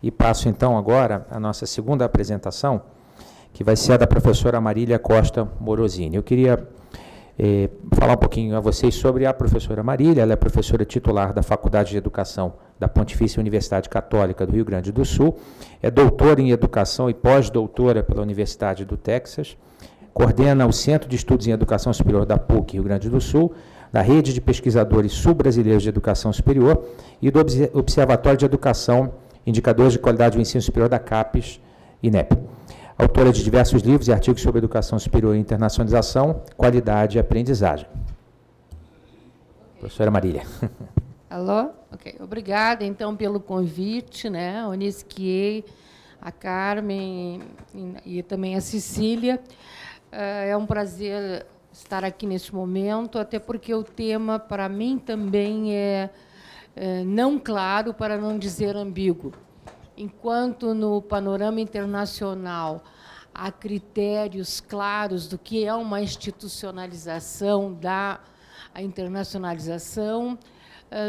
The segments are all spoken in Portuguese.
E passo, então, agora a nossa segunda apresentação, que vai ser a da professora Marília Costa Morosini. Eu queria falar um pouquinho a vocês sobre a professora Marília. Ela é professora titular da Faculdade de Educação da Pontifícia Universidade Católica do Rio Grande do Sul, é doutora em Educação e pós-doutora pela Universidade do Texas, coordena o Centro de Estudos em Educação Superior da PUC Rio Grande do Sul, da Rede de Pesquisadores Sul-Brasileiros de Educação Superior e do Observatório de Educação, Indicadores de Qualidade do Ensino Superior da CAPES e INEP. Autora de diversos livros e artigos sobre educação superior e internacionalização, qualidade e aprendizagem. Professora Marília. Alô? Ok. Obrigada, então, pelo convite, né? A Unisquiei, a Carmen e também a Cecília. É um prazer estar aqui neste momento, até porque o tema, para mim, também é não claro, para não dizer ambíguo. Enquanto no panorama internacional há critérios claros do que é uma institucionalização da internacionalização,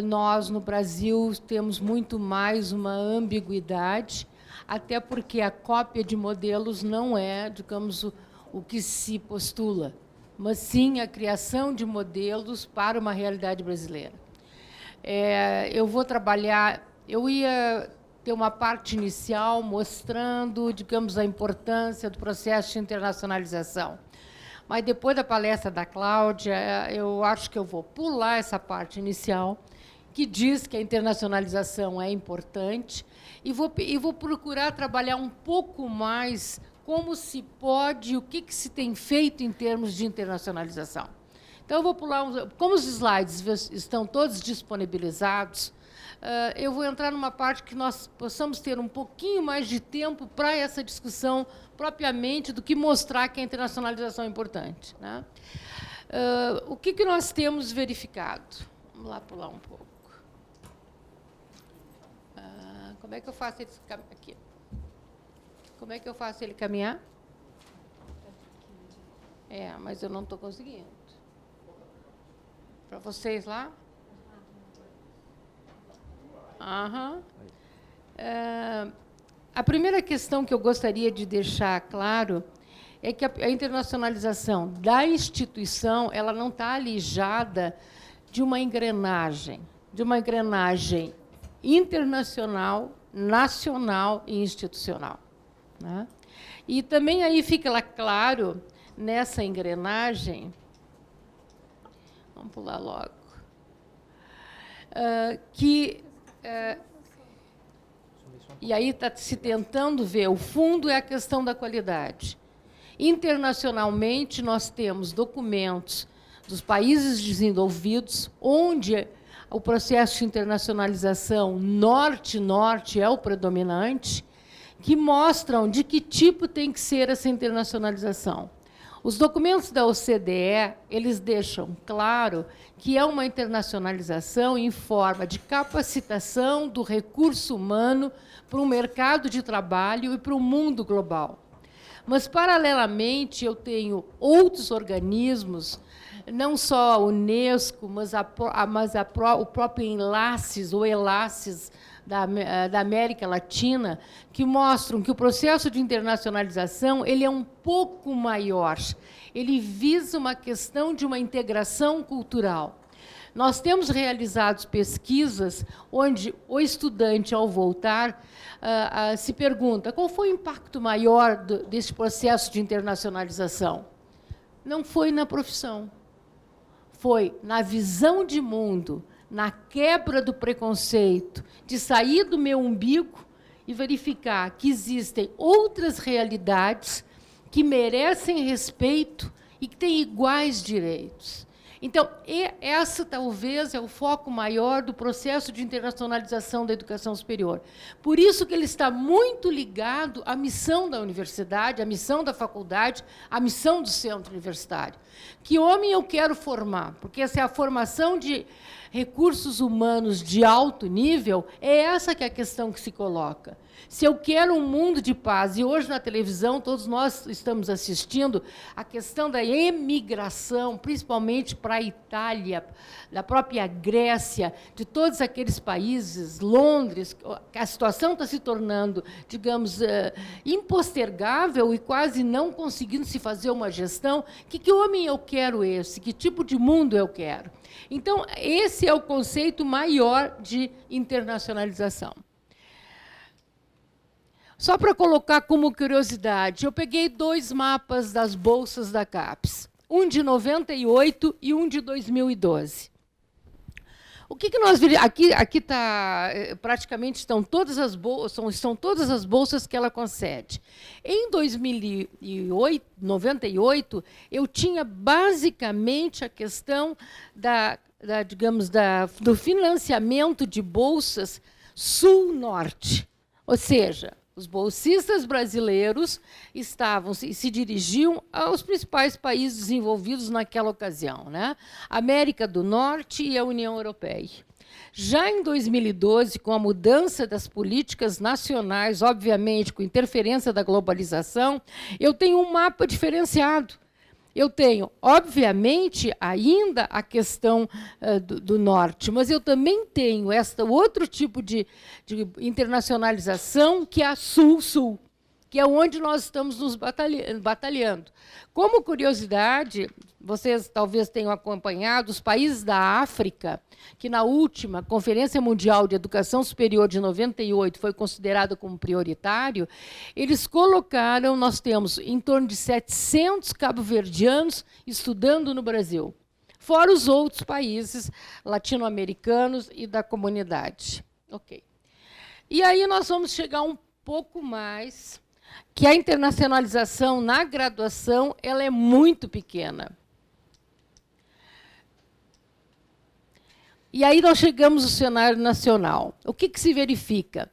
nós, no Brasil, temos muito mais uma ambiguidade, até porque a cópia de modelos não é, digamos, o que se postula, mas sim a criação de modelos para uma realidade brasileira. Eu vou trabalhar, eu ia ter uma parte inicial mostrando, digamos, a importância do processo de internacionalização. Mas, depois da palestra da Cláudia, eu acho que eu vou pular essa parte inicial, que diz que a internacionalização é importante, e vou procurar trabalhar um pouco mais como se pode, o que se tem feito em termos de internacionalização. Então, eu vou pular, como os slides estão todos disponibilizados, eu vou entrar numa parte que nós possamos ter um pouquinho mais de tempo para essa discussão propriamente do que mostrar que a internacionalização é importante, né? O que nós temos verificado? Vamos lá pular um pouco. Como é que eu faço ele aqui? Como é que eu faço ele caminhar? Mas eu não estou conseguindo. Para vocês lá? Aham. A primeira questão que eu gostaria de deixar claro é que a internacionalização da instituição ela não está alijada de uma engrenagem internacional, nacional e institucional, né? E também aí fica claro, nessa engrenagem, vamos pular logo, e aí está se tentando ver, o fundo é a questão da qualidade. Internacionalmente, nós temos documentos dos países desenvolvidos, onde o processo de internacionalização norte-norte é o predominante, que mostram de que tipo tem que ser essa internacionalização. Os documentos da OCDE, eles deixam claro que é uma internacionalização em forma de capacitação do recurso humano para o mercado de trabalho e para o mundo global. Mas, paralelamente, eu tenho outros organismos, não só a Unesco, mas o próprio Enlaces, ou Elaces, da América Latina, que mostram que o processo de internacionalização ele é um pouco maior. Ele visa uma questão de uma integração cultural. Nós temos realizado pesquisas onde o estudante, ao voltar, se pergunta qual foi o impacto maior desse processo de internacionalização. Não foi na profissão, foi na visão de mundo, na quebra do preconceito, de sair do meu umbigo e verificar que existem outras realidades que merecem respeito e que têm iguais direitos. Então, essa talvez é o foco maior do processo de internacionalização da educação superior. Por isso que ele está muito ligado à missão da universidade, à missão da faculdade, à missão do centro universitário. Que homem eu quero formar? Porque essa é a formação recursos humanos de alto nível, é essa que é a questão que se coloca. Se eu quero um mundo de paz, e hoje na televisão todos nós estamos assistindo a questão da emigração, principalmente para a Itália, da própria Grécia, de todos aqueles países, Londres, a situação está se tornando, digamos, impostergável e quase não conseguindo se fazer uma gestão. Que homem eu quero esse? Que tipo de mundo eu quero? Então, esse é o conceito maior de internacionalização. Só para colocar como curiosidade, eu peguei 2 mapas das bolsas da CAPES, um de 98 e um de 2012. O que nós vimos? Aqui tá, praticamente estão todas as bolsas que ela concede. Em 98, eu tinha basicamente a questão do financiamento de bolsas sul-norte, ou seja, os bolsistas brasileiros se dirigiam aos principais países desenvolvidos naquela ocasião, né? América do Norte e a União Europeia. Já em 2012, com a mudança das políticas nacionais, obviamente, com interferência da globalização, eu tenho um mapa diferenciado. Eu tenho, obviamente, ainda a questão do Norte, mas eu também tenho outro tipo de internacionalização, que é a Sul-Sul, que é onde nós estamos nos batalhando. Como curiosidade, vocês talvez tenham acompanhado os países da África, que na última Conferência Mundial de Educação Superior de 98 foi considerado como prioritário, eles colocaram, nós temos em torno de 700 cabo-verdianos estudando no Brasil, fora os outros países latino-americanos e da comunidade. Ok. E aí nós vamos chegar um pouco mais, que a internacionalização na graduação ela é muito pequena. E aí nós chegamos ao cenário nacional. O que se verifica?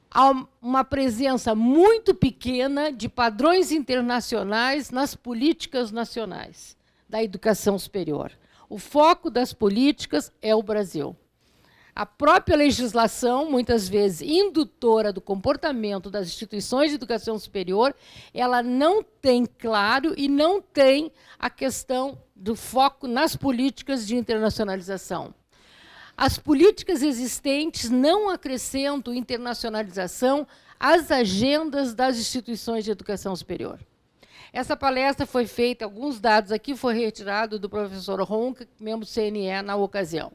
Há uma presença muito pequena de padrões internacionais nas políticas nacionais da educação superior. O foco das políticas é o Brasil. A própria legislação, muitas vezes indutora do comportamento das instituições de educação superior, ela não tem claro e não tem a questão do foco nas políticas de internacionalização. As políticas existentes não acrescentam internacionalização às agendas das instituições de educação superior. Essa palestra foi feita, alguns dados aqui foi retirado do professor Ronca, membro do CNE, na ocasião.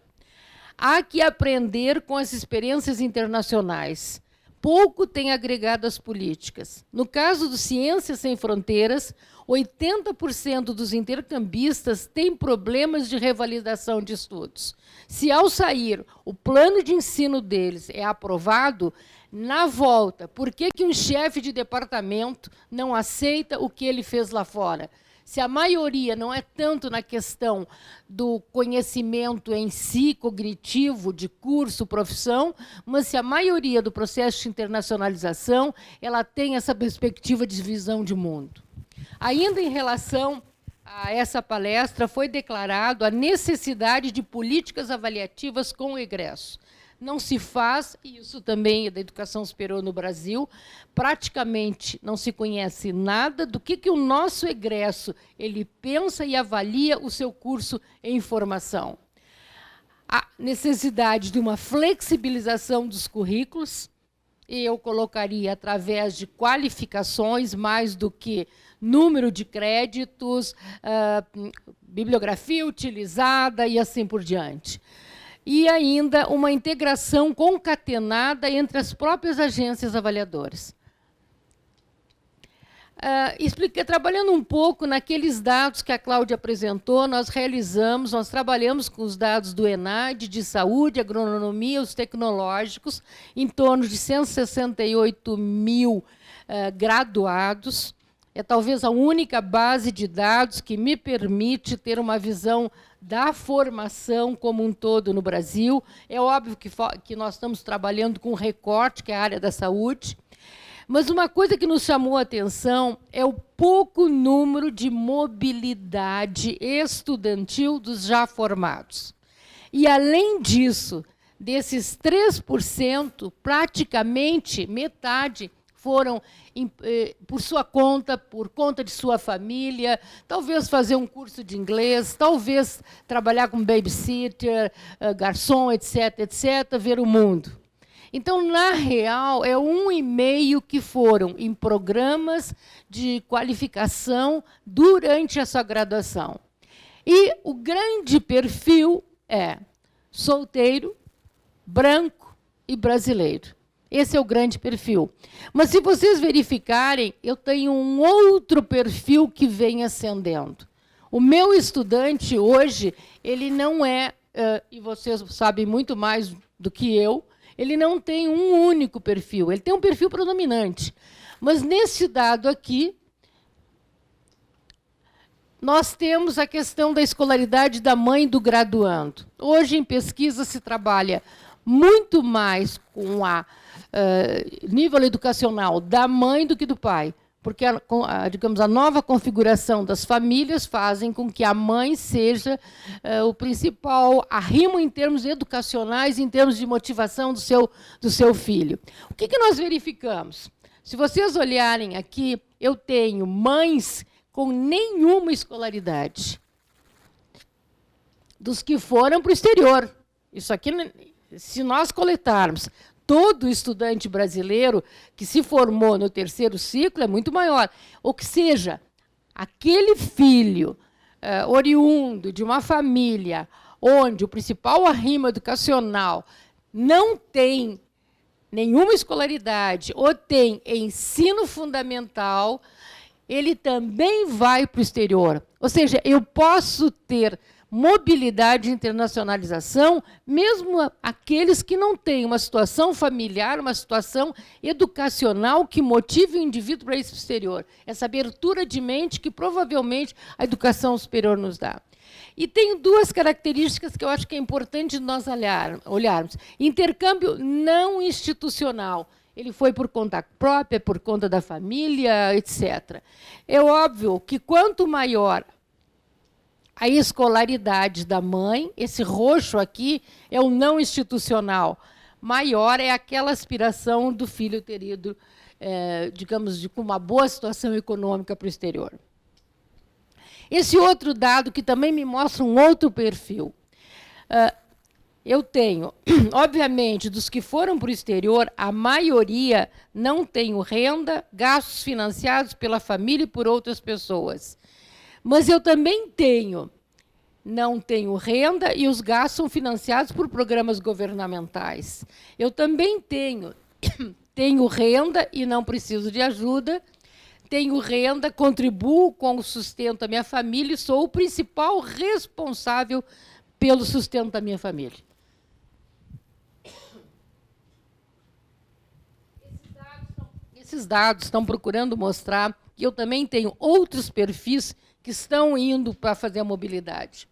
Há que aprender com as experiências internacionais. Pouco tem agregado às políticas. No caso do Ciências Sem Fronteiras, 80% dos intercambistas têm problemas de revalidação de estudos. Se, ao sair, o plano de ensino deles é aprovado, na volta, por que um chefe de departamento não aceita o que ele fez lá fora? Se a maioria não é tanto na questão do conhecimento em si, cognitivo, de curso, profissão, mas se a maioria do processo de internacionalização ela tem essa perspectiva de visão de mundo. Ainda em relação a essa palestra, foi declarado a necessidade de políticas avaliativas com o egresso. Não se faz, e isso também é da educação superior no Brasil, praticamente não se conhece nada do que o nosso egresso ele pensa e avalia o seu curso em formação. A necessidade de uma flexibilização dos currículos, e eu colocaria através de qualificações, mais do que número de créditos, bibliografia utilizada e assim por diante. E ainda uma integração concatenada entre as próprias agências avaliadoras. Trabalhando um pouco naqueles dados que a Cláudia apresentou, nós trabalhamos com os dados do ENAD, de saúde, agronomia, os tecnológicos, em torno de 168 mil graduados. É talvez a única base de dados que me permite ter uma visão da formação como um todo no Brasil. É óbvio que nós estamos trabalhando com recorte, que é a área da saúde, mas uma coisa que nos chamou a atenção é o pouco número de mobilidade estudantil dos já formados. E, além disso, desses 3%, praticamente metade foram por sua conta, por conta de sua família, talvez fazer um curso de inglês, talvez trabalhar como babysitter, garçom, etc., etc., ver o mundo. Então, na real, é 1,5% que foram em programas de qualificação durante a sua graduação. E o grande perfil é solteiro, branco e brasileiro. Esse é o grande perfil. Mas, se vocês verificarem, eu tenho um outro perfil que vem ascendendo. O meu estudante, hoje, ele não é, e vocês sabem muito mais do que eu, ele não tem um único perfil, ele tem um perfil predominante. Mas, nesse dado aqui, nós temos a questão da escolaridade da mãe do graduando. Hoje, em pesquisa, se trabalha muito mais com o nível educacional da mãe do que do pai, porque digamos, a nova configuração das famílias fazem com que a mãe seja o principal arrimo em termos educacionais, em termos de motivação do seu filho. O que nós verificamos? Se vocês olharem aqui, eu tenho mães com nenhuma escolaridade, dos que foram para o exterior. Isso aqui, se nós coletarmos todo estudante brasileiro que se formou no 3º ciclo, é muito maior. Ou que seja, aquele filho oriundo de uma família onde o principal arrimo educacional não tem nenhuma escolaridade ou tem ensino fundamental, ele também vai para o exterior. Ou seja, eu posso ter mobilidade e internacionalização, mesmo aqueles que não têm uma situação familiar, uma situação educacional que motive o indivíduo para ir para o exterior. Essa abertura de mente que, provavelmente, a educação superior nos dá. E tem 2 características que eu acho que é importante nós olharmos. Intercâmbio não institucional. Ele foi por conta própria, por conta da família, etc. É óbvio que, quanto maior a escolaridade da mãe, esse roxo aqui é o não institucional, maior é aquela aspiração do filho ter ido, digamos, com uma boa situação econômica para o exterior. Esse outro dado que também me mostra um outro perfil. Eu tenho, obviamente, dos que foram para o exterior, a maioria não tem renda, gastos financiados pela família e por outras pessoas. Mas eu também não tenho renda e os gastos são financiados por programas governamentais. Eu também tenho renda e não preciso de ajuda, tenho renda, contribuo com o sustento da minha família e sou o principal responsável pelo sustento da minha família. Esses dados estão procurando mostrar que eu também tenho outros perfis que estão indo para fazer a mobilidade.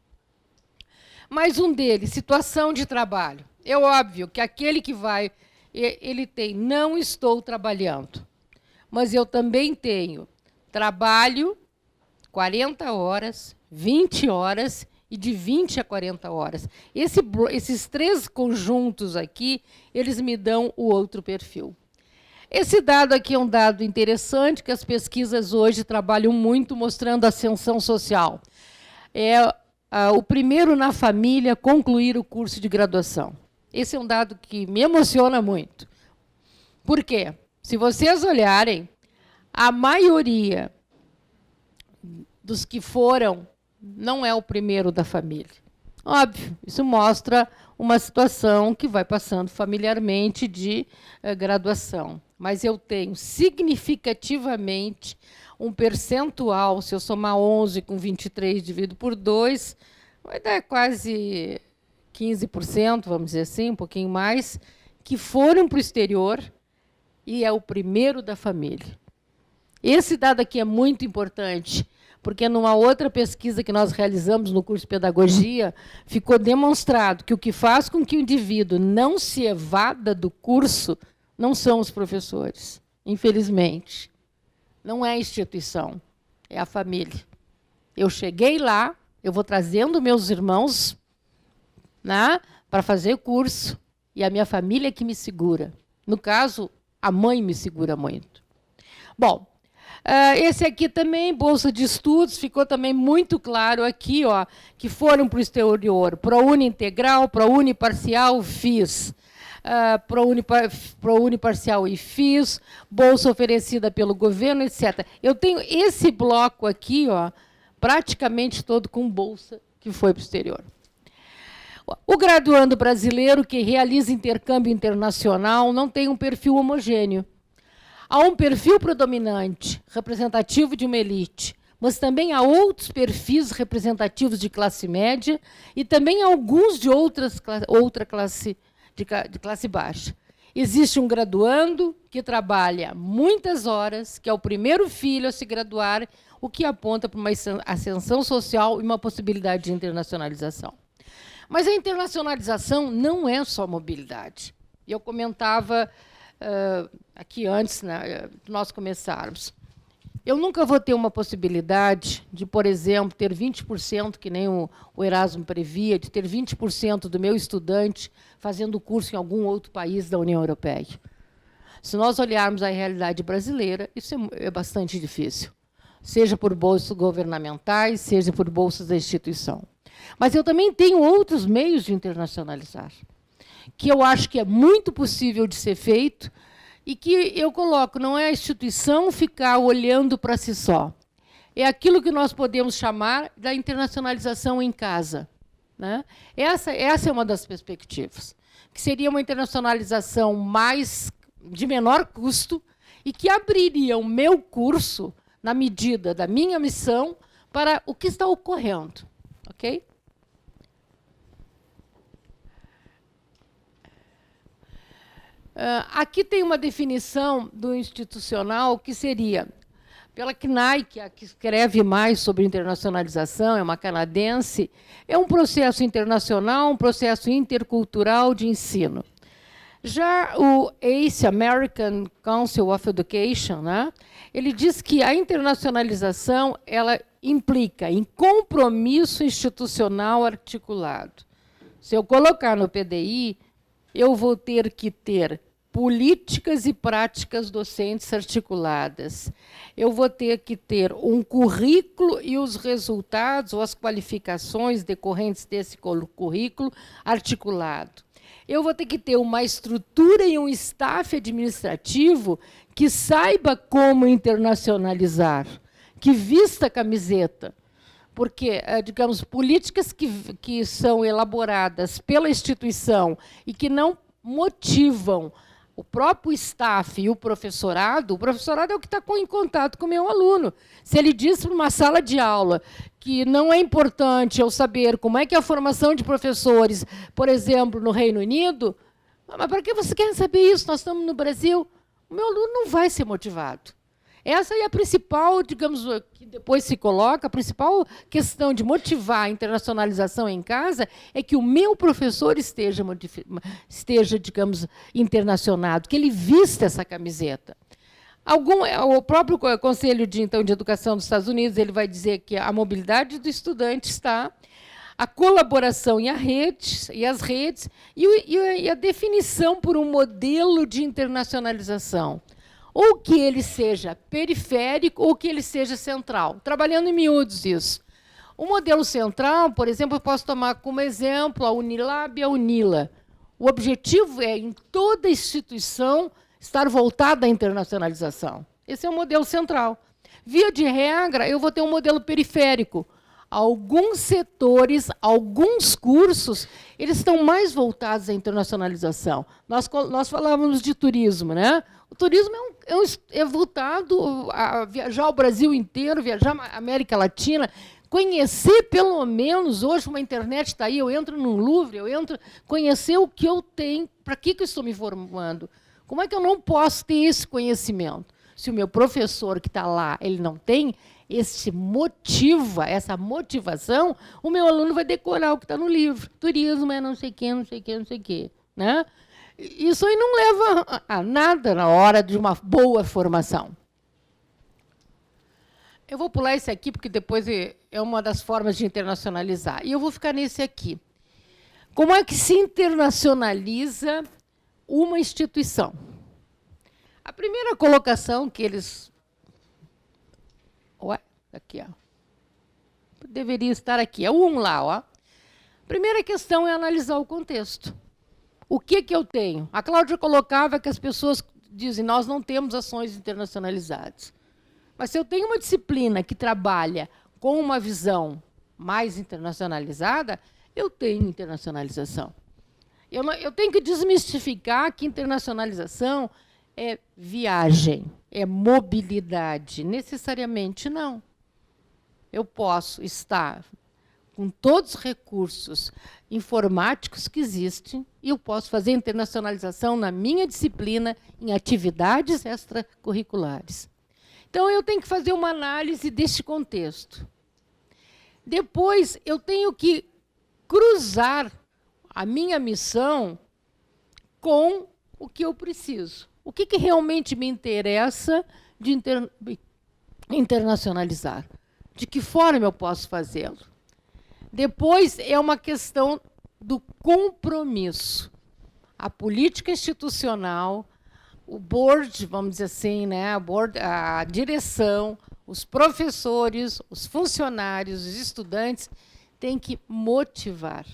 Mais um deles, situação de trabalho. É óbvio que aquele que vai, ele tem, não estou trabalhando, mas eu também tenho trabalho 40 horas, 20 horas e de 20 a 40 horas. Esses 3 conjuntos aqui, eles me dão o outro perfil. Esse dado aqui é um dado interessante, que as pesquisas hoje trabalham muito, mostrando a ascensão social. É o primeiro na família a concluir o curso de graduação. Esse é um dado que me emociona muito. Por quê? Se vocês olharem, a maioria dos que foram não é o primeiro da família. Óbvio, isso mostra uma situação que vai passando familiarmente de graduação. Mas eu tenho significativamente um percentual, se eu somar 11 com 23 dividido por 2, vai dar quase 15%, vamos dizer assim, um pouquinho mais, que foram para o exterior e é o primeiro da família. Esse dado aqui é muito importante, porque numa outra pesquisa que nós realizamos no curso de pedagogia, ficou demonstrado que o que faz com que o indivíduo não se evada do curso não são os professores, infelizmente. Não é a instituição, é a família. Eu cheguei lá, eu vou trazendo meus irmãos né, para fazer curso, e a minha família que me segura. No caso, a mãe me segura muito. Bom, esse aqui também, bolsa de estudos, ficou também muito claro aqui, ó, que foram para o exterior, ProUni integral, ProUni parcial, FIS. ProUni parcial e FIS, bolsa oferecida pelo governo, etc. Eu tenho esse bloco aqui, ó, praticamente todo com bolsa que foi para o exterior. O graduando brasileiro que realiza intercâmbio internacional não tem um perfil homogêneo. Há um perfil predominante, representativo de uma elite, mas também há outros perfis representativos de classe média e também alguns de outra classe, de classe baixa. Existe um graduando que trabalha muitas horas, que é o primeiro filho a se graduar, o que aponta para uma ascensão social e uma possibilidade de internacionalização. Mas a internacionalização não é só mobilidade. Eu comentava aqui antes, né, de nós começarmos. Eu nunca vou ter uma possibilidade de, por exemplo, ter 20%, que nem o Erasmo previa, de ter 20% do meu estudante fazendo curso em algum outro país da União Europeia. Se nós olharmos a realidade brasileira, isso é bastante difícil, seja por bolsas governamentais, seja por bolsas da instituição. Mas eu também tenho outros meios de internacionalizar, que eu acho que é muito possível de ser feito e que eu coloco, não é a instituição ficar olhando para si só. É aquilo que nós podemos chamar da internacionalização em casa, né? Essa é uma das perspectivas, que seria uma internacionalização de menor custo e que abriria o meu curso, na medida da minha missão, para o que está ocorrendo. Ok? Aqui tem uma definição do institucional que seria, pela CNAE, que é a que escreve mais sobre internacionalização, é uma canadense, é um processo internacional, um processo intercultural de ensino. Já o ACE, American Council of Education, né, ele diz que a internacionalização ela implica em compromisso institucional articulado. Se eu colocar no PDI, eu vou ter que ter políticas e práticas docentes articuladas. Eu vou ter que ter um currículo e os resultados ou as qualificações decorrentes desse currículo articulado. Eu vou ter que ter uma estrutura e um staff administrativo que saiba como internacionalizar, que vista a camiseta. Porque, digamos, políticas que são elaboradas pela instituição e que não motivam o próprio staff e o professorado é o que está em contato com o meu aluno. Se ele diz para uma sala de aula que não é importante eu saber como é que é a formação de professores, por exemplo, no Reino Unido, mas para que você quer saber isso? Nós estamos no Brasil. O meu aluno não vai ser motivado. Essa é a principal, digamos, que depois se coloca, a principal questão de motivar a internacionalização em casa é que o meu professor esteja, digamos, internacionado, que ele vista essa camiseta. O próprio Conselho de Educação dos Estados Unidos ele vai dizer que a mobilidade do estudante está, a colaboração e as redes e a definição por um modelo de internacionalização. Ou que ele seja periférico ou que ele seja central, trabalhando em miúdos isso. O modelo central, por exemplo, eu posso tomar como exemplo a Unilab e a Unila. O objetivo é, em toda instituição, estar voltada à internacionalização. Esse é o modelo central. Via de regra, eu vou ter um modelo periférico. Alguns setores, alguns cursos, eles estão mais voltados à internacionalização. Nós falávamos de turismo, né? O turismo é voltado a viajar o Brasil inteiro, viajar a América Latina, conhecer, pelo menos, hoje uma internet está aí, eu entro no Louvre, conhecer o que eu tenho, para que eu estou me formando. Como é que eu não posso ter esse conhecimento? Se o meu professor que está lá, ele não tem essa motivação, o meu aluno vai decorar o que está no livro. Turismo é não sei o quê, não sei o quê, não sei o quê. Né? Isso aí não leva a nada na hora de uma boa formação. Eu vou pular esse aqui, porque depois é uma das formas de internacionalizar. E eu vou ficar nesse aqui. Como é que se internacionaliza uma instituição? A primeira colocação que eles... Ué, aqui, ó. Deveria estar aqui. É o lá, ó. A primeira questão é analisar o contexto. O que eu tenho? A Cláudia colocava que as pessoas dizem, nós não temos ações internacionalizadas. Mas se eu tenho uma disciplina que trabalha com uma visão mais internacionalizada, eu tenho internacionalização. Eu tenho que desmistificar que internacionalização é viagem, é mobilidade. Necessariamente não. Eu posso estar com todos os recursos informáticos que existem e eu posso fazer internacionalização na minha disciplina em atividades extracurriculares. Então, eu tenho que fazer uma análise deste contexto. Depois, eu tenho que cruzar a minha missão com o que eu preciso. O que realmente me interessa de internacionalizar? De que forma eu posso fazê-lo? Depois, é uma questão do compromisso. A política institucional, o board, vamos dizer assim, né, a direção, os professores, os funcionários, os estudantes, têm que motivar.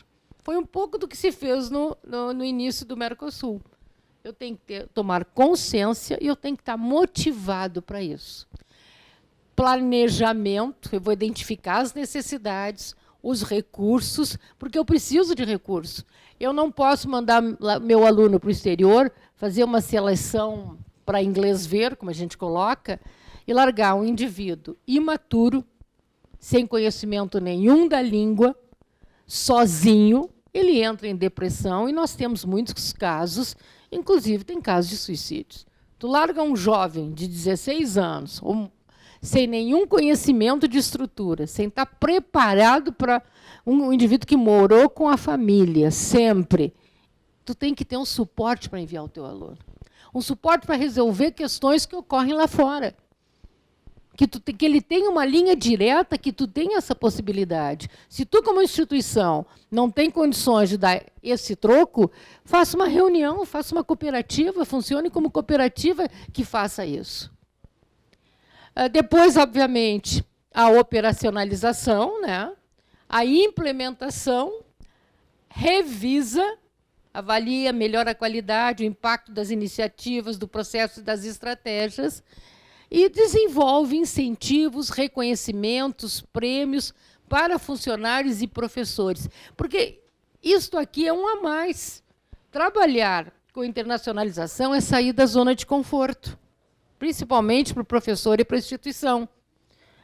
Foi um pouco do que se fez no início do Mercosul. Eu tenho que tomar consciência e eu tenho que estar motivado para isso. Planejamento, eu vou identificar as necessidades, os recursos, porque eu preciso de recursos. Eu não posso mandar meu aluno para o exterior, fazer uma seleção para inglês ver, como a gente coloca, e largar um indivíduo imaturo, sem conhecimento nenhum da língua, sozinho, ele entra em depressão, e nós temos muitos casos, inclusive tem casos de suicídios. Tu larga um jovem de 16 anos, sem nenhum conhecimento de estrutura, sem estar preparado para um indivíduo que morou com a família, sempre. Tu tem que ter um suporte para enviar o teu aluno. Um suporte para resolver questões que ocorrem lá fora. Que ele tenha uma linha direta, que tu tenha essa possibilidade. Se tu, como instituição, não tem condições de dar esse troco, faça uma reunião, faça uma cooperativa, funcione como cooperativa que faça isso. Depois, obviamente, a operacionalização, né? A implementação, revisa, avalia, melhora a qualidade, o impacto das iniciativas, do processo e das estratégias, e desenvolve incentivos, reconhecimentos, prêmios para funcionários e professores. Porque isto aqui é um a mais. Trabalhar com internacionalização é sair da zona de conforto, principalmente para o professor e para a instituição.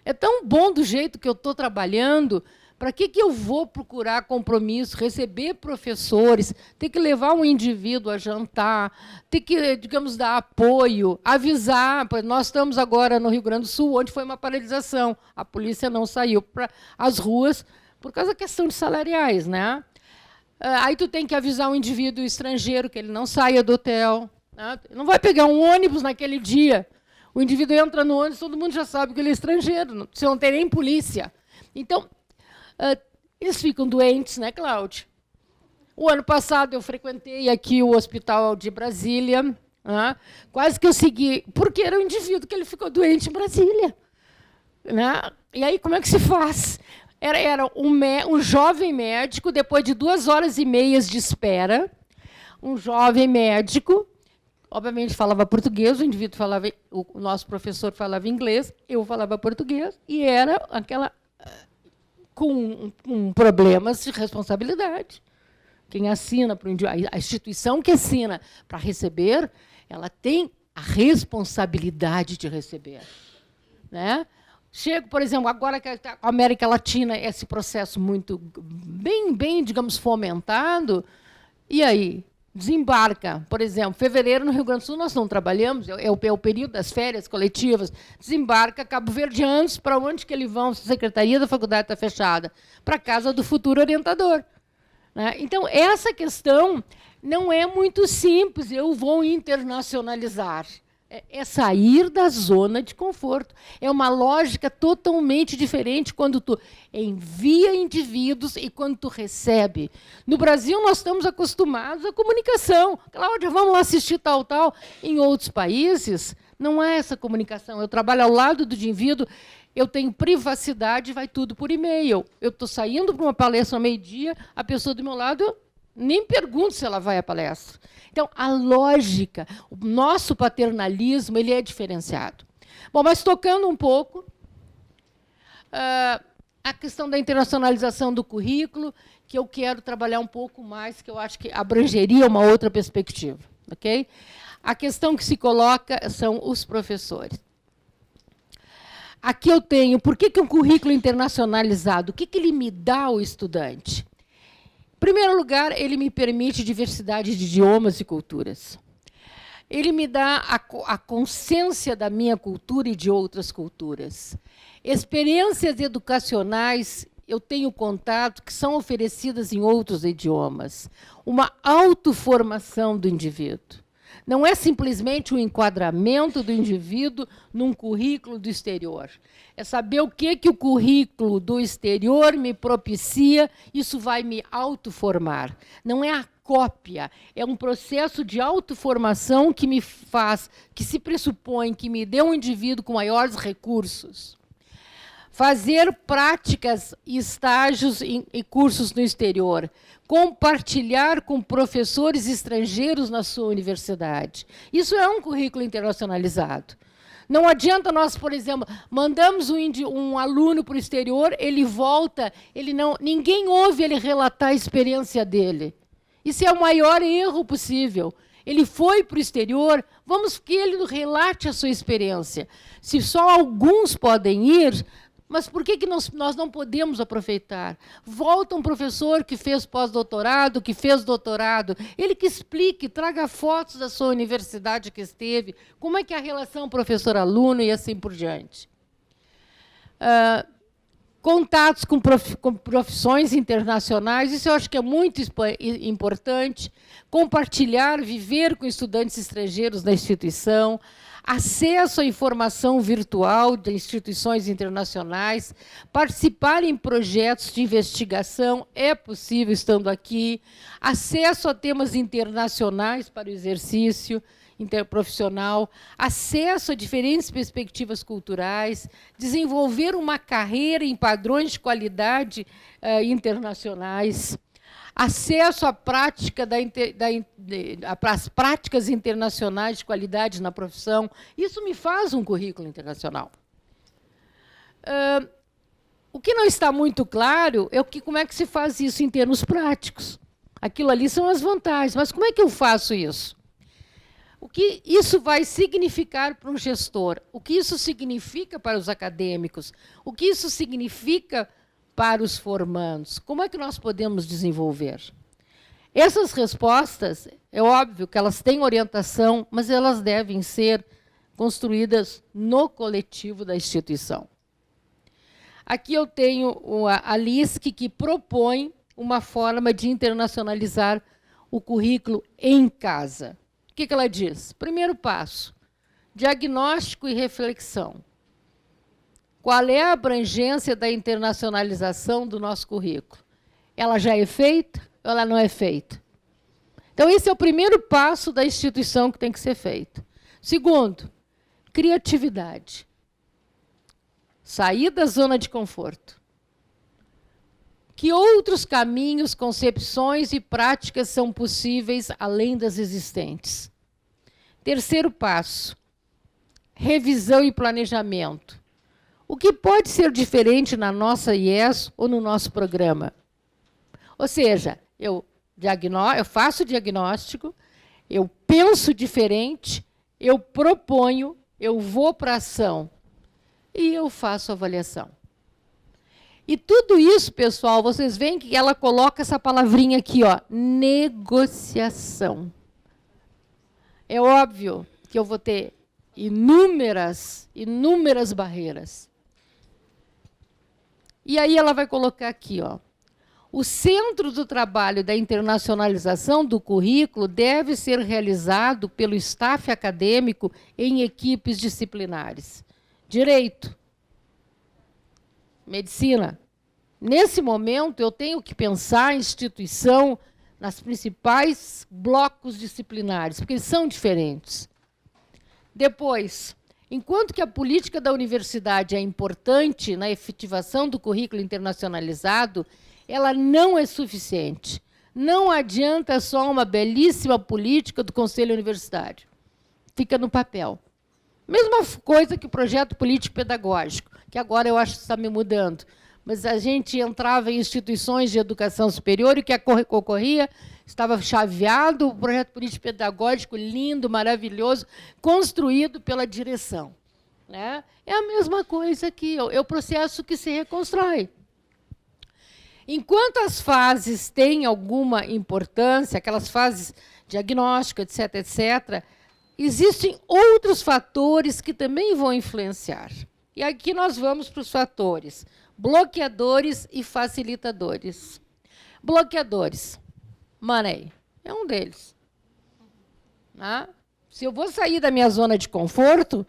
É tão bom do jeito que eu estou trabalhando, para que eu vou procurar compromisso, receber professores, ter que levar um indivíduo a jantar, ter que, digamos, dar apoio, avisar. Nós estamos agora no Rio Grande do Sul, onde foi uma paralisação. A polícia não saiu para as ruas por causa da questão de salariais, né? Aí tu tem que avisar um indivíduo estrangeiro que ele não saia do hotel. Né? Não vai pegar um ônibus naquele dia. O indivíduo entra no ônibus, todo mundo já sabe que ele é estrangeiro, você não tem nem polícia. Então, eles ficam doentes, né, Cláudia? O ano passado eu frequentei aqui o Hospital de Brasília, né? Quase que eu segui, porque era um indivíduo que ele ficou doente em Brasília. Né? E aí, como é que se faz? Era um jovem médico, depois de 2 horas e meia de espera, um jovem médico, obviamente falava português, o indivíduo falava, o nosso professor falava inglês, eu falava português, e era aquela com problemas de responsabilidade. Quem assina, a instituição que assina para receber, ela tem a responsabilidade de receber. Né? Chego, por exemplo, agora que a América Latina, esse processo muito bem, digamos, fomentado, e aí? Desembarca, por exemplo, fevereiro no Rio Grande do Sul nós não trabalhamos, é o período das férias coletivas, desembarca cabo-verdianos, para onde que eles vão? Se a secretaria da faculdade está fechada, para a casa do futuro orientador. Né? Então, essa questão não é muito simples, eu vou internacionalizar. É sair da zona de conforto. É uma lógica totalmente diferente quando tu envia indivíduos e quando tu recebe. No Brasil, nós estamos acostumados à comunicação. Cláudia, vamos lá assistir tal, tal. Em outros países, não é essa comunicação. Eu trabalho ao lado do indivíduo, eu tenho privacidade, vai tudo por e-mail. Eu estou saindo para uma palestra ao meio-dia, a pessoa do meu lado, eu nem pergunto se ela vai à palestra. Então, a lógica, o nosso paternalismo, ele é diferenciado. Bom, mas tocando um pouco, a questão da internacionalização do currículo, que eu quero trabalhar um pouco mais, que eu acho que abrangeria uma outra perspectiva. Okay? A questão que se coloca são os professores. Aqui eu tenho, por que um currículo internacionalizado? O que ele me dá ao estudante? Em primeiro lugar, ele me permite diversidade de idiomas e culturas. Ele me dá a consciência da minha cultura e de outras culturas. Experiências educacionais, eu tenho contato, que são oferecidas em outros idiomas. Uma autoformação do indivíduo. Não é simplesmente o enquadramento do indivíduo num currículo do exterior. É saber o que o currículo do exterior me propicia, isso vai me autoformar. Não é a cópia, é um processo de autoformação que me faz, que se pressupõe que me dê um indivíduo com maiores recursos. Fazer práticas, estágios e cursos no exterior. Compartilhar com professores estrangeiros na sua universidade. Isso é um currículo internacionalizado. Não adianta nós, por exemplo, mandamos um aluno para o exterior, ele volta, ninguém ouve ele relatar a experiência dele. Isso é o maior erro possível. Ele foi para o exterior, vamos que ele relate a sua experiência. Se só alguns podem ir, mas por que nós não podemos aproveitar? Volta um professor que fez pós-doutorado, que fez doutorado, ele que explique, traga fotos da sua universidade que esteve, como é que é a relação professor-aluno e assim por diante. Contatos com profissões internacionais, isso eu acho que é muito importante. Compartilhar, viver com estudantes estrangeiros na instituição, acesso à informação virtual de instituições internacionais, participar em projetos de investigação, é possível estando aqui, acesso a temas internacionais para o exercício interprofissional, acesso a diferentes perspectivas culturais, desenvolver uma carreira em padrões de qualidade internacionais, acesso à prática às práticas internacionais de qualidade na profissão. Isso me faz um currículo internacional. O que não está muito claro é como é que se faz isso em termos práticos. Aquilo ali são as vantagens, mas como é que eu faço isso? O que isso vai significar para um gestor? O que isso significa para os acadêmicos? O que isso significa para os formandos? Como é que nós podemos desenvolver? Essas respostas, é óbvio que elas têm orientação, mas elas devem ser construídas no coletivo da instituição. Aqui eu tenho a LISC, que propõe uma forma de internacionalizar o currículo em casa. O que ela diz? Primeiro passo, diagnóstico e reflexão. Qual é a abrangência da internacionalização do nosso currículo? Ela já é feita ou ela não é feita? Então, esse é o primeiro passo da instituição que tem que ser feito. Segundo, criatividade. Sair da zona de conforto. Que outros caminhos, concepções e práticas são possíveis além das existentes? Terceiro passo, revisão e planejamento. O que pode ser diferente na nossa IES ou no nosso programa? Ou seja, eu faço o diagnóstico, eu penso diferente, eu proponho, eu vou para a ação e eu faço a avaliação. E tudo isso, pessoal, vocês veem que ela coloca essa palavrinha aqui, ó, negociação. É óbvio que eu vou ter inúmeras barreiras. E aí ela vai colocar aqui, ó, O centro do trabalho da internacionalização do currículo deve ser realizado pelo staff acadêmico em equipes disciplinares. Direito, medicina. Nesse momento, eu tenho que pensar a instituição nas principais blocos disciplinares, porque eles são diferentes. Depois, enquanto que a política da universidade é importante na efetivação do currículo internacionalizado, ela não é suficiente. Não adianta só uma belíssima política do Conselho Universitário. Fica no papel. Mesma coisa que o projeto político-pedagógico, que agora eu acho que está me mudando. Mas a gente entrava em instituições de educação superior e o que ocorria estava chaveado, o projeto político-pedagógico lindo, maravilhoso, construído pela direção. Né? É a mesma coisa aqui, é o processo que se reconstrói. Enquanto as fases têm alguma importância, aquelas fases diagnósticas, etc., etc., existem outros fatores que também vão influenciar. E aqui nós vamos para os fatores bloqueadores e facilitadores. Bloqueadores. Money é um deles. Se eu vou sair da minha zona de conforto,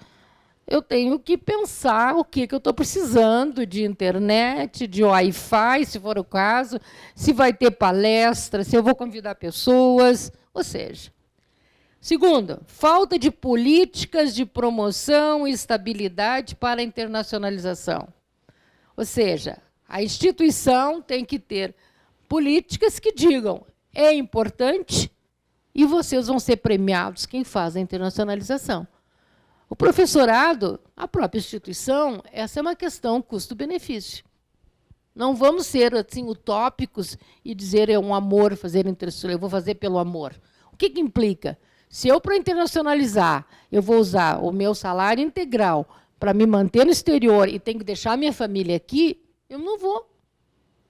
eu tenho que pensar o que eu estou precisando de internet, de Wi-Fi, se for o caso, se vai ter palestra, se eu vou convidar pessoas, ou seja. Segundo, falta de políticas de promoção e estabilidade para a internacionalização. Ou seja, a instituição tem que ter políticas que digam é importante e vocês vão ser premiados quem faz a internacionalização. O professorado, a própria instituição, essa é uma questão custo-benefício. Não vamos ser assim utópicos e dizer é um amor fazer internacionalização, eu vou fazer pelo amor. O que implica? Se eu, para internacionalizar, eu vou usar o meu salário integral para me manter no exterior e tenho que deixar minha família aqui, eu não vou.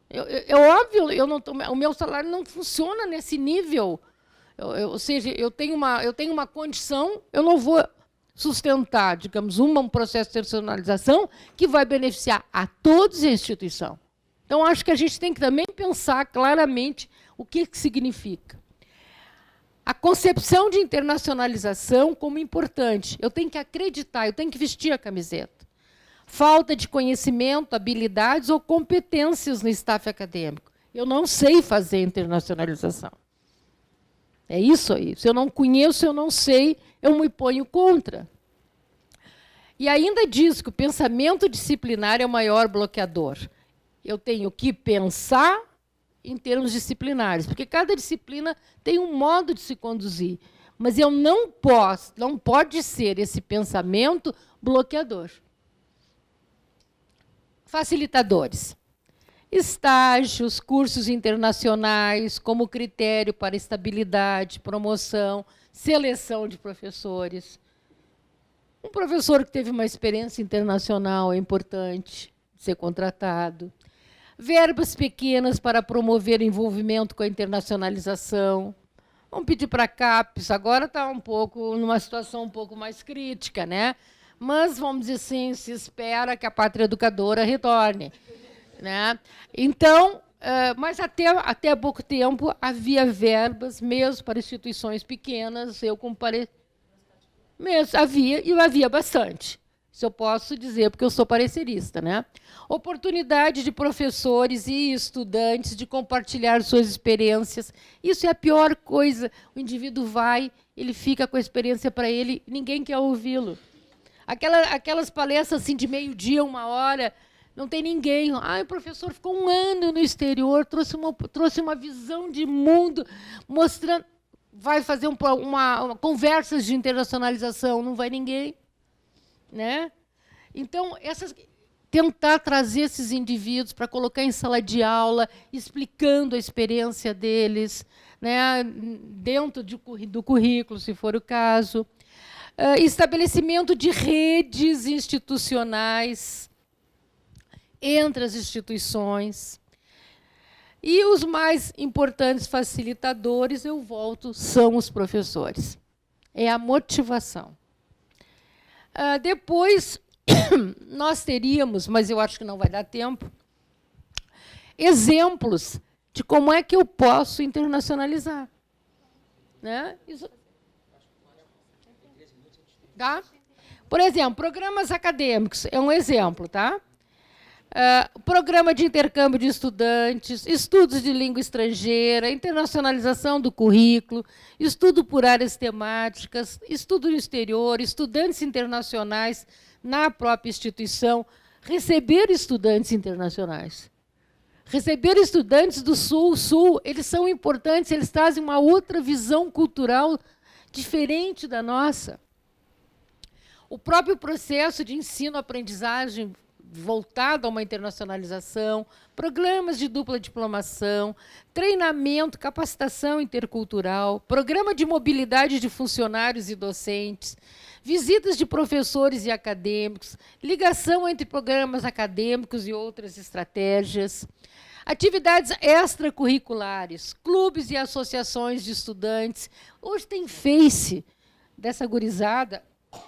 É óbvio, o meu salário não funciona nesse nível. Ou seja, eu tenho uma condição, eu não vou sustentar, digamos, um processo de internacionalização que vai beneficiar a todos a instituição. Então, acho que a gente tem que também pensar claramente o que significa. A concepção de internacionalização como importante. Eu tenho que acreditar, eu tenho que vestir a camiseta. Falta de conhecimento, habilidades ou competências no staff acadêmico. Eu não sei fazer internacionalização. É isso aí. Se eu não conheço, eu não sei, eu me ponho contra. E ainda diz que o pensamento disciplinar é o maior bloqueador. Eu tenho que pensar em termos disciplinares, porque cada disciplina tem um modo de se conduzir, mas eu não pode ser esse pensamento bloqueador. Facilitadores. Estágios, cursos internacionais, como critério para estabilidade, promoção, seleção de professores. Um professor que teve uma experiência internacional é importante ser contratado. Verbas pequenas para promover o envolvimento com a internacionalização. Vamos pedir para a CAPES, agora está numa situação um pouco mais crítica, né? Mas, vamos dizer assim, se espera que a pátria educadora retorne. Né? Então, mas até há pouco tempo havia verbas, mesmo para instituições pequenas, havia bastante. Isso eu posso dizer, porque eu sou parecerista. Né? Oportunidade de professores e estudantes de compartilhar suas experiências. Isso é a pior coisa. O indivíduo ele fica com a experiência para ele, ninguém quer ouvi-lo. Aquelas palestras assim, de meio-dia, 1h, não tem ninguém. O professor ficou 1 ano no exterior, trouxe uma visão de mundo, mostrando... Vai fazer conversas de internacionalização, não vai ninguém. Né? Então, tentar trazer esses indivíduos para colocar em sala de aula, explicando a experiência deles, né? Dentro do currículo, se for o caso. Estabelecimento de redes institucionais entre as instituições. E os mais importantes facilitadores, são os professores. É a motivação. Depois, nós teríamos, mas eu acho que não vai dar tempo, exemplos de como é que eu posso internacionalizar. Né? Isso... Tá? Por exemplo, programas acadêmicos é um exemplo, tá? Programa de intercâmbio de estudantes, estudos de língua estrangeira, internacionalização do currículo, estudo por áreas temáticas, estudo no exterior, estudantes internacionais na própria instituição, receber estudantes internacionais. Receber estudantes do Sul, eles são importantes, eles trazem uma outra visão cultural diferente da nossa. O próprio processo de ensino-aprendizagem voltado a uma internacionalização, programas de dupla diplomação, treinamento, capacitação intercultural, programa de mobilidade de funcionários e docentes, visitas de professores e acadêmicos, ligação entre programas acadêmicos e outras estratégias, atividades extracurriculares, clubes e associações de estudantes. Hoje tem Face dessa gurizada,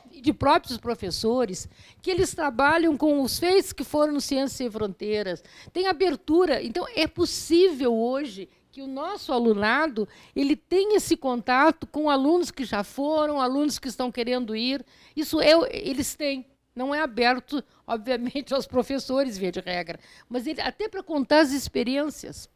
e de próprios professores, que eles trabalham com os Faces que foram no Ciências Sem Fronteiras. Tem abertura. Então, é possível hoje que o nosso alunado ele tenha esse contato com alunos que já foram, alunos que estão querendo ir. Isso eles têm. Não é aberto, obviamente, aos professores, via de regra, mas até para contar as experiências.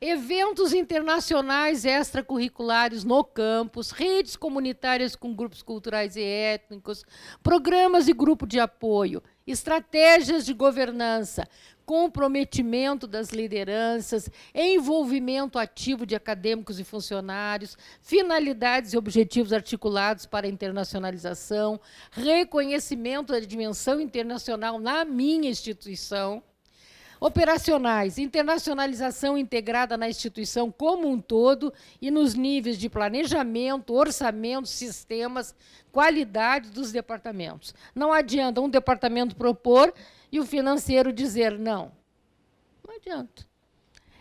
Eventos internacionais extracurriculares no campus, redes comunitárias com grupos culturais e étnicos, programas e grupo de apoio, estratégias de governança, comprometimento das lideranças, envolvimento ativo de acadêmicos e funcionários, finalidades e objetivos articulados para a internacionalização, reconhecimento da dimensão internacional na minha instituição, operacionais, internacionalização integrada na instituição como um todo e nos níveis de planejamento, orçamento, sistemas, qualidade dos departamentos. Não adianta um departamento propor e o financeiro dizer não. Não adianta.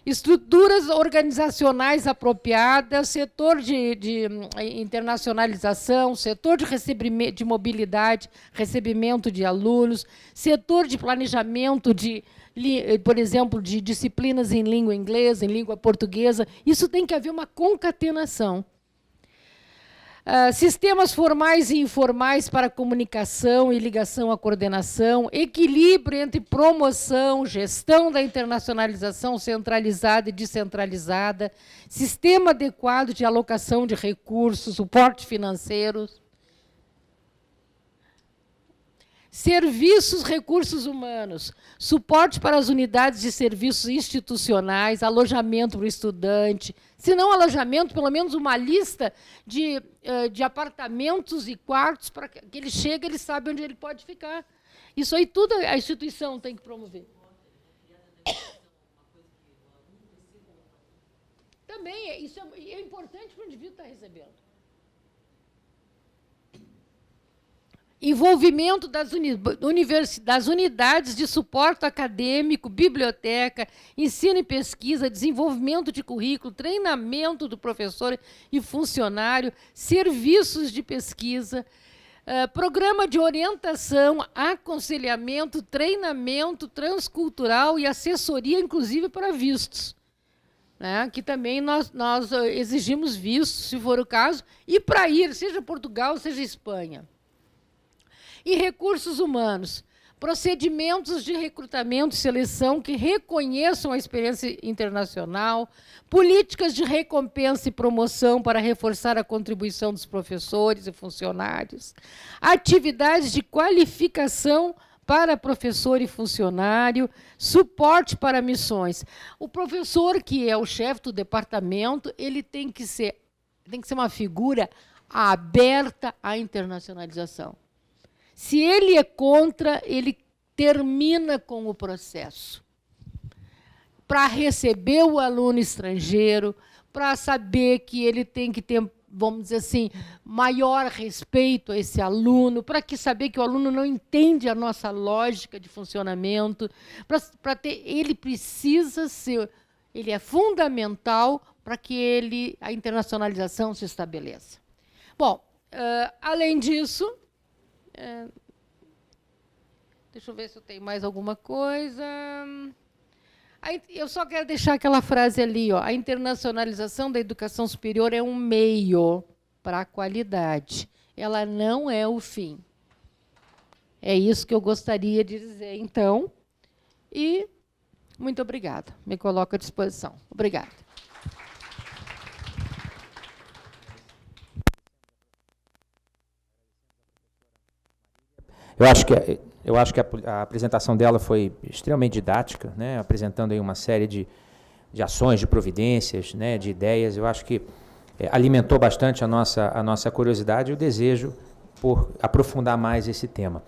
Estruturas organizacionais apropriadas, setor de internacionalização, setor de mobilidade, recebimento de alunos, setor de planejamento por exemplo, de disciplinas em língua inglesa, em língua portuguesa. Isso tem que haver uma concatenação. Sistemas formais e informais para comunicação e ligação à coordenação, equilíbrio entre promoção, gestão da internacionalização centralizada e descentralizada, sistema adequado de alocação de recursos, suporte financeiro, serviços, recursos humanos, suporte para as unidades de serviços institucionais, alojamento para o estudante, se não alojamento, pelo menos uma lista de apartamentos e quartos para que ele chegue, ele sabe onde ele pode ficar. Isso aí tudo a instituição tem que promover. Também, isso é importante para o indivíduo estar recebendo. Envolvimento das unidades de suporte acadêmico, biblioteca, ensino e pesquisa, desenvolvimento de currículo, treinamento do professor e funcionário, serviços de pesquisa, programa de orientação, aconselhamento, treinamento transcultural e assessoria, inclusive para vistos. Né, que também nós exigimos vistos, se for o caso, e para ir, seja Portugal, seja Espanha. E recursos humanos, procedimentos de recrutamento e seleção que reconheçam a experiência internacional, políticas de recompensa e promoção para reforçar a contribuição dos professores e funcionários, atividades de qualificação para professor e funcionário, suporte para missões. O professor, que é o chefe do departamento, ele tem que ser uma figura aberta à internacionalização. Se ele é contra, ele termina com o processo. Para receber o aluno estrangeiro, para saber que ele tem que ter, vamos dizer assim, maior respeito a esse aluno, para saber que o aluno não entende a nossa lógica de funcionamento, ele precisa ser, ele é fundamental para que a internacionalização se estabeleça. Bom, além disso, deixa eu ver se eu tenho mais alguma coisa. Eu só quero deixar aquela frase ali, ó, a internacionalização da educação superior é um meio para a qualidade. Ela não é o fim. É isso que eu gostaria de dizer, então. E muito obrigada. Me coloco à disposição. Obrigada. Eu acho que a apresentação dela foi extremamente didática, né, apresentando aí uma série de ações, de providências, né, de ideias. Eu acho que alimentou bastante a nossa curiosidade e o desejo por aprofundar mais esse tema.